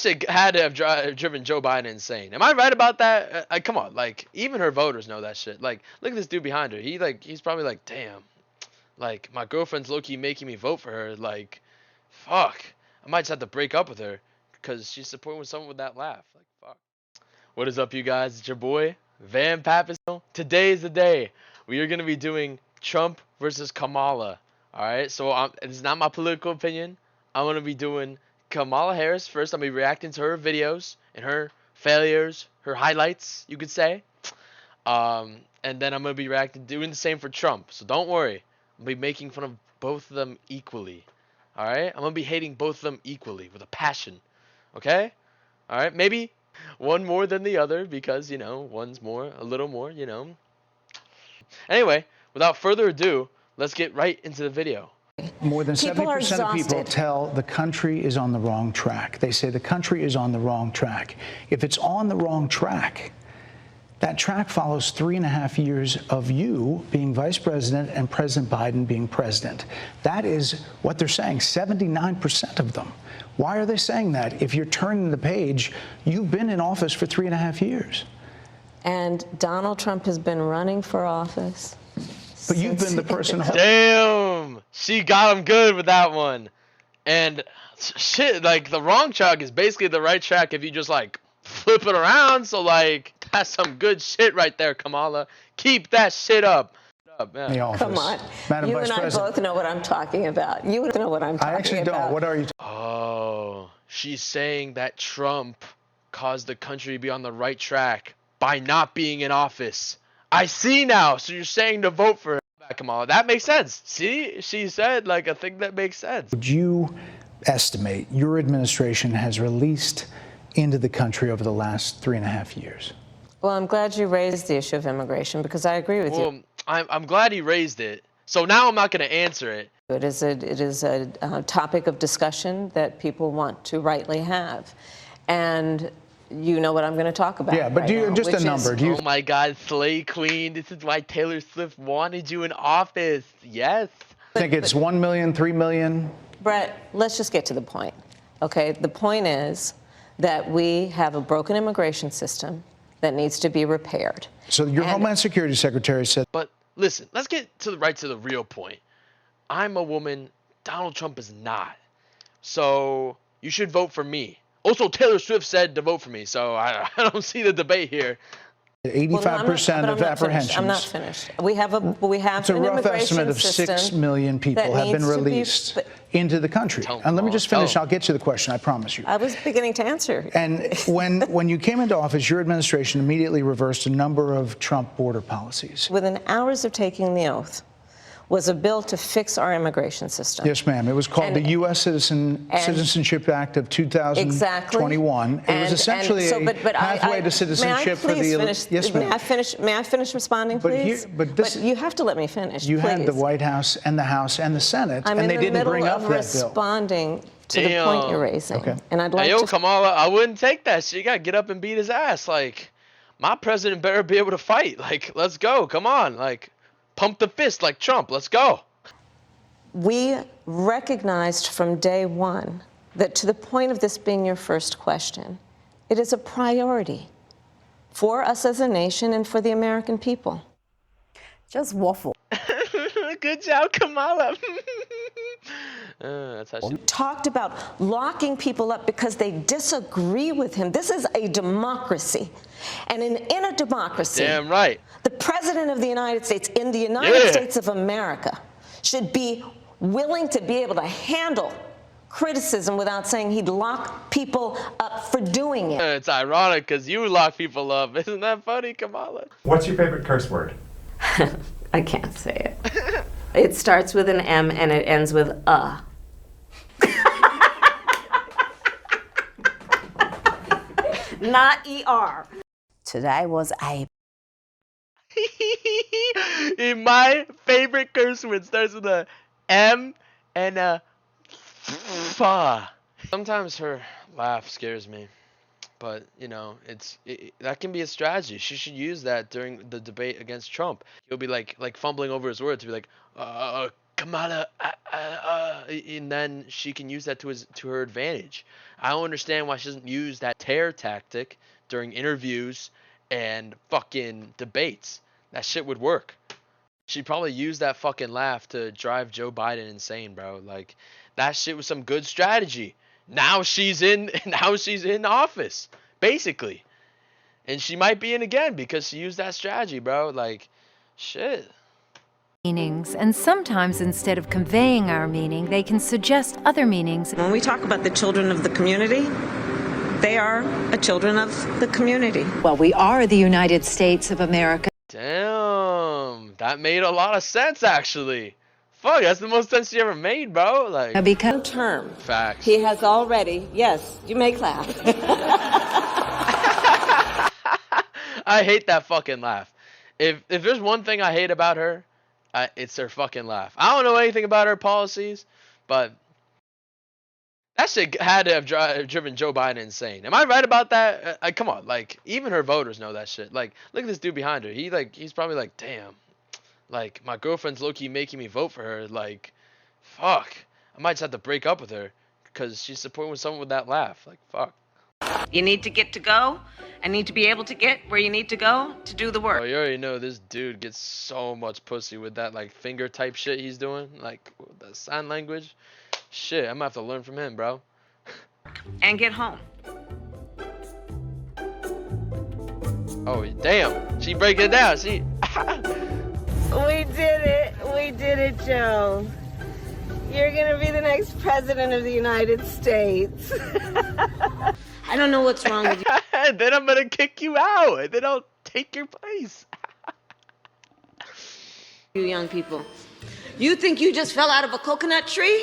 shit had to have driven Joe Biden insane. Am I right about that? Come on, like even her voters know that shit. Like, look at this dude behind her. He's probably like, damn, like my girlfriend's low-key making me vote for her. Like, fuck, I might just have to break up with her because she's supporting someone with that laugh. Like, fuck. What is up, you guys? It's your boy Van Pappas. Today is the day we are gonna be doing Trump versus Kamala. All right, so it's not my political opinion. I'm gonna be doing Kamala Harris first. I'm gonna be reacting to her videos and her failures, her highlights, you could say. And then I'm gonna be doing the same for Trump. So don't worry, I'm gonna be making fun of both of them equally. All right, I'm gonna be hating both of them equally with a passion. Okay, all right, maybe one more than the other because one's a little more. Anyway, without further ado, let's get right into the video. More than 70% of people tell the country is on the wrong track. They say the country is on the wrong track. If it's on the wrong track, that track follows 3.5 years of you being vice president and President Biden being president. That is what they're saying, 79% of them. Why are they saying that? If you're turning the page, you've been in office for 3.5 years. And Donald Trump has been running for office. But you've been the person. Damn, she got him good with that one. And shit, like the wrong track is basically the right track if you just like flip it around. So like that's some good shit right there, Kamala. Keep that shit up. Yeah. Come on, Madam you Vice and I President. both know what I'm talking about. You know what I'm talking about. I actually don't. What are you? Oh, she's saying that Trump caused the country to be on the right track by not being in office. I see now. So you're saying to vote for Kamala. That makes sense. See, she said like a thing that makes sense. Would you estimate your administration has released into the country over the last 3.5 years? Well, I'm glad you raised the issue of immigration because I agree with you. I'm glad he raised it. So now I'm not going to answer it. It is a topic of discussion that people want to rightly have. And you know what I'm going to talk about. Yeah, but right now, just a number. Oh my God, Slay Queen. This is why Taylor Swift wanted you in office. Yes. I think it's 1 million, 3 million. Brett, let's just get to the point. Okay, the point is that we have a broken immigration system that needs to be repaired. So your Homeland Security Secretary said. But listen, let's get to the real point. I'm a woman. Donald Trump is not. So you should vote for me. Also, Taylor Swift said to vote for me, so I don't see the debate here. 85% of apprehensions. I'm not finished. We have it's a rough estimate of 6 million people have been released into the country. And let me just finish. I'll get to the question. I promise you. I was beginning to answer. And when you came into office, your administration immediately reversed a number of Trump border policies. Within hours of taking the oath was a bill to fix our immigration system. Yes, ma'am. It was called the U.S. Citizenship Act of 2021. Exactly. It was essentially a pathway to citizenship for the elite. Yes, ma'am. May I finish responding, please? But you have to let me finish, You please. had the White House and the House and the Senate, and they didn't bring up that bill. I'm in the middle of responding to the point you're raising. Okay. And I'd like to... Kamala, I wouldn't take that shit. You got to get up and beat his ass. Like, my president better be able to fight. Like, let's go. Come on. Like, pump the fist like Trump. Let's go. We recognized from day one that to the point of this being your first question, it is a priority for us as a nation and for the American people. Just waffle. Good job, Kamala. That's how she talked about locking people up because they disagree with him. This is a democracy. And in a democracy, damn right, the president of the United States in the United States of America should be willing to be able to handle criticism without saying he'd lock people up for doing it. It's ironic because you lock people up. Isn't that funny, Kamala? What's your favorite curse word? I can't say it. It starts with an M and it ends with Not ER. Today was a... My favorite curse word starts with a M and a F. Sometimes her laugh scares me, but that can be a strategy. She should use that during the debate against Trump. He'll be like fumbling over his words. He'll be like, Kamala, and then she can use that to her advantage. I don't understand why she doesn't use that terror tactic during interviews and fucking debates. That shit would work. She'd probably use that fucking laugh to drive Joe Biden insane, bro. Like, that shit was some good strategy. Now she's in office, basically. And she might be in again because she used that strategy, bro. Like, shit. Meanings, and sometimes instead of conveying our meaning, they can suggest other meanings. When we talk about the children of the community, they are a children of the community. Well, we are the United States of America. Damn, that made a lot of sense, actually. Fuck, that's the most sense she ever made, bro. Like, Because Term. facts. He has already, yes, you may clap. I hate that fucking laugh. If there's one thing I hate about her, it's her fucking laugh. I don't know anything about her policies, but that shit had to have driven Joe Biden insane. Am I right about that? Come on, like, even her voters know that shit. Like, look at this dude behind her. He's probably like, damn, like, my girlfriend's low-key making me vote for her. Like, fuck, I might just have to break up with her because she's supporting someone with that laugh. Like, fuck. You need to get to go and need to be able to get where you need to go to do the Oh, work. you already know this dude gets so much pussy with that, like, finger type shit he's doing, like, the sign language. Shit, I'm gonna have to learn from him, bro. And get home. Oh, damn, she breaking it down. She. We did it, Joe. You're gonna be the next president of the United States. I don't know what's wrong with you. Then I'm gonna kick you out, and then I'll take your place. You young people. You think you just fell out of a coconut tree?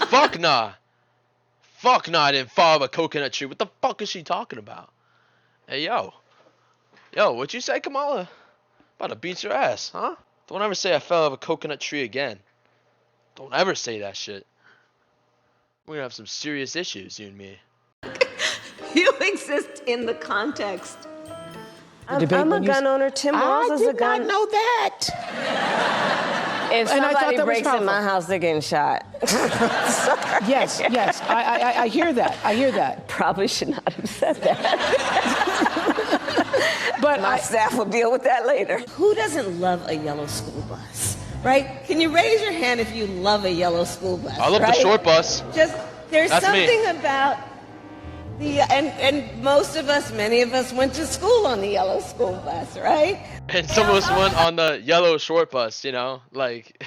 Fuck nah. Fuck nah, I didn't fall out of a coconut tree. What the fuck is she talking about? Hey, yo. Yo, what'd you say, Kamala? About to beat your ass, huh? Don't ever say I fell out of a coconut tree again. Don't ever say that shit. We're gonna have some serious issues, you and me. You exist in the context. I'm a gun owner. Tim Walz is a gun. I did not know that. If And I thought somebody that was breaks in powerful. my house, they're getting shot. Yes, yes, I hear that. I hear that. Probably should not have said that. But My staff will deal with that later. Who doesn't love a yellow school bus, right? Can you raise your hand if you love a yellow school bus? I love the short bus. Just there's That's me. something about the and most of us, many of us, went to school on the yellow school bus, right? And some of us went on the yellow short bus, you know? Like,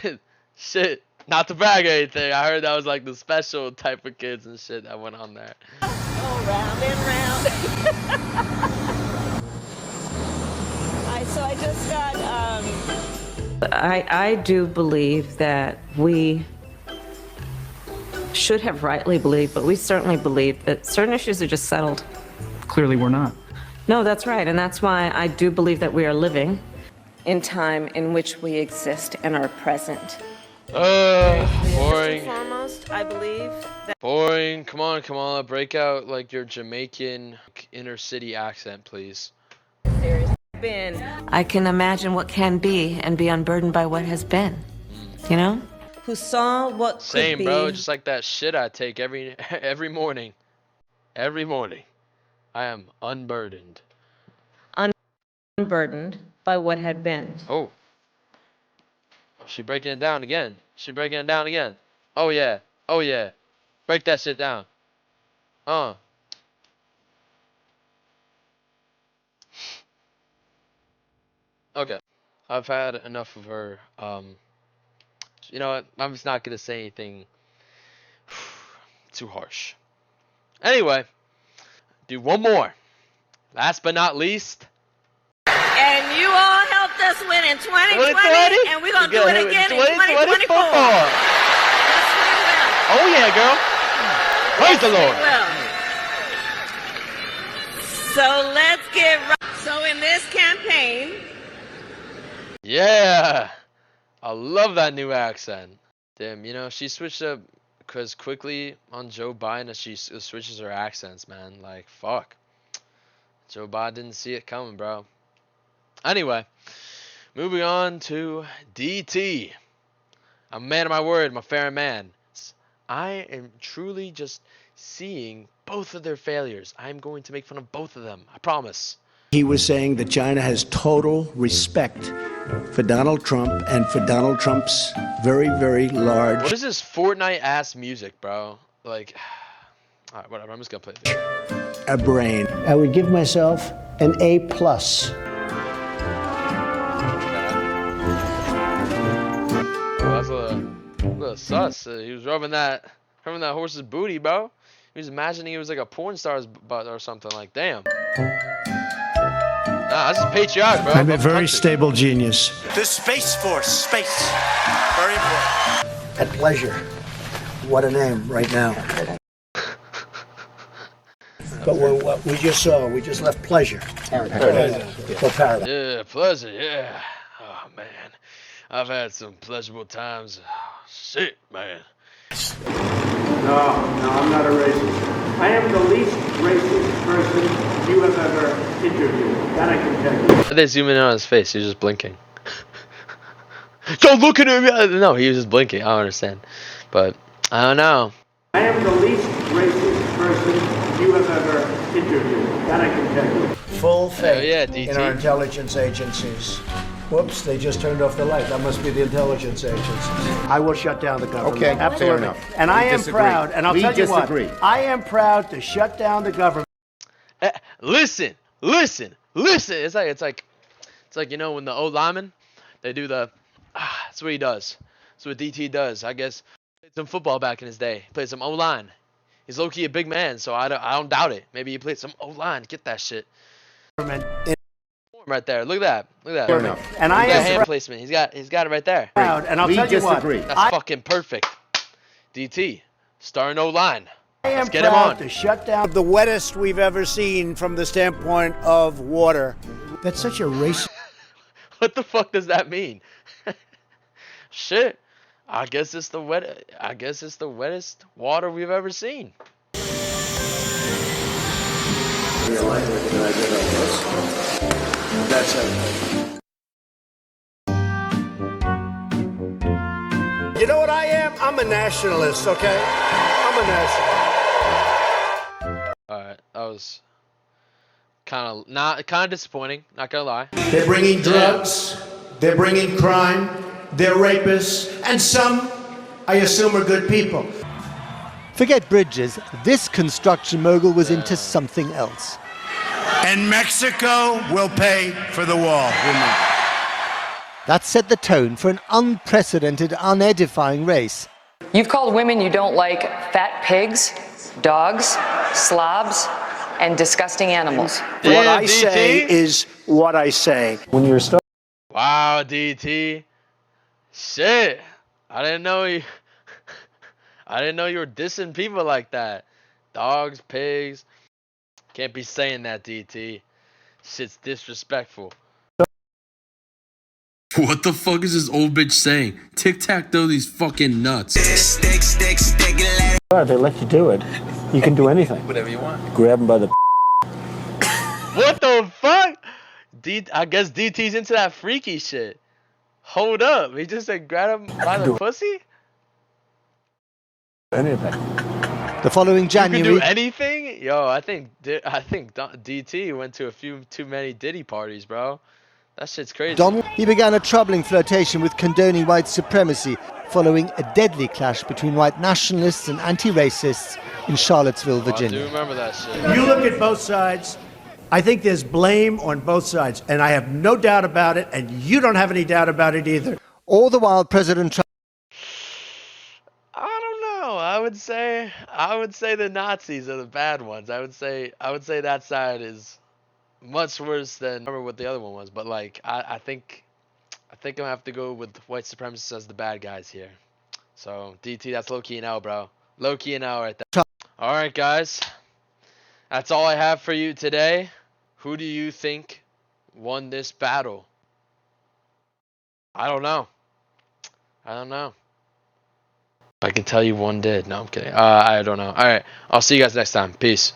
shit. Not to brag or anything. I heard that was like the special type of kids and shit that went on there. Go round and round. I just got. I do believe that we should have rightly believed, but we certainly believe that certain issues are just settled. Clearly, we're not. No, that's right, and that's why I do believe that we are living. In time in which we exist and are present. Boring. Foremost, I believe that. Boring. Come on, Kamala. Break out like your Jamaican inner city accent, please. I can imagine what can be and be unburdened by what has been. You know? Who saw what could Same, be. bro. Just like that shit I take every morning. Every morning. I am unburdened. Unburdened by what had been. Oh. She breaking it down again. She breaking it down again. Oh yeah. Oh yeah. Break that shit down. Okay. I've had enough of her. You know what? I'm just not gonna say anything too harsh. Anyway, do one more. Last but not least. And you all helped us win in 2020, 2020? and we're going to do it again in 2024. football. Oh yeah, girl. Praise the Lord. Well, so let's get right. So in this campaign, Yeah. I love that new accent. Damn, you know, she switched up because quickly on Joe Biden as she switches her accents, man. Like, fuck. Joe Biden didn't see it coming, bro. Anyway, moving on to DT. I'm a man of my word. I'm a fair man. I am truly just seeing both of their failures. I'm going to make fun of both of them. I promise. He was saying that China has total respect for Donald Trump and for Donald Trump's very, very large... What is this Fortnite-ass music, bro? Like, alright, whatever. I'm just gonna play it. ...a brain. I would give myself an A+. That's a little sus. He was rubbing that horse's booty, bro. He was imagining he was like a porn star's butt or something. Like, damn. Nah, this is patriotic, bro. I'm a very stable genius. The Space Force, space, very important. At pleasure. What a name right now. But what we just saw, we just left pleasure. Paradise. For paradise. Yeah, pleasure, yeah. Oh, man. I've had some pleasurable times. Oh, shit, man. No, I'm not a racist. I am the least racist person you have ever interviewed. That I can tell you. Why did they zoom in on his face? He was just blinking. Don't look at him! No, he was just blinking. I don't understand. But, I don't know. I am the least racist person you have ever interviewed. That I can tell you. Full faith yeah, DT. in our intelligence agencies. Whoops, they just turned off the light. That must be the intelligence agencies. I will shut down the government. Okay, absolutely. fair enough. And I am proud, and I'll tell you what, I am proud to shut down the government. Listen. It's like you know when the old lineman, they do the. That's what he does. That's what DT does. I guess he played some football back in his day. He played some O-line. He's low-key a big man, so I don't doubt it. Maybe he played some O-line. Get that shit. Right there. Look at that. Fair enough. And I am hand placement. He's got it right there. proud, and I'll tell you what, That's fucking perfect. DT, starting O-line. I am Let's get him proud on. to shut down the wettest we've ever seen from the standpoint of water. That's such a racist. What the fuck does that mean? Shit. I guess it's the wettest water we've ever seen. That's it. You know what I am? I'm a nationalist, okay? I'm a nationalist. Alright, that was kind of disappointing, not gonna lie. They're bringing drugs, they're bringing crime, they're rapists, and some, I assume, are good people. Forget bridges. This construction mogul was into something else. And Mexico will pay for the wall. That set the tone for an unprecedented, unedifying race. You've called women you don't like fat pigs, dogs, slobs, and disgusting animals. What I say is what I say. When you're starting. Wow, DT. Shit. I didn't know you were dissing people like that. Dogs, pigs. Can't be saying that, DT. Shit's disrespectful. What the fuck is this old bitch saying? Tic-tac-toe these fucking nuts. They let you do it. You can do anything. Whatever you want. Grab them by the... What the fuck? I guess DT's into that freaky shit. Hold up. He just said grab him by the pussy? Anything. The following January... You can do anything? Yo, I think DT went to a few too many Diddy parties, bro. That shit's crazy. He began a troubling flirtation with condoning white supremacy following a deadly clash between white nationalists and anti-racists in Charlottesville, Virginia. I do remember that shit. You look at both sides. I think there's blame on both sides, and I have no doubt about it, and you don't have any doubt about it either. All the while, President Trump... I don't know. I would say the Nazis are the bad ones. I would say that side is much worse than I remember what the other one was. But like I think I'm gonna have to go with white supremacists as the bad guys here. So DT, that's low key an L, bro. Low key an L right there. All right, guys. That's all I have for you today. Who do you think won this battle? I don't know. I can tell you one did. No, I'm kidding. I don't know. All right. I'll see you guys next time. Peace.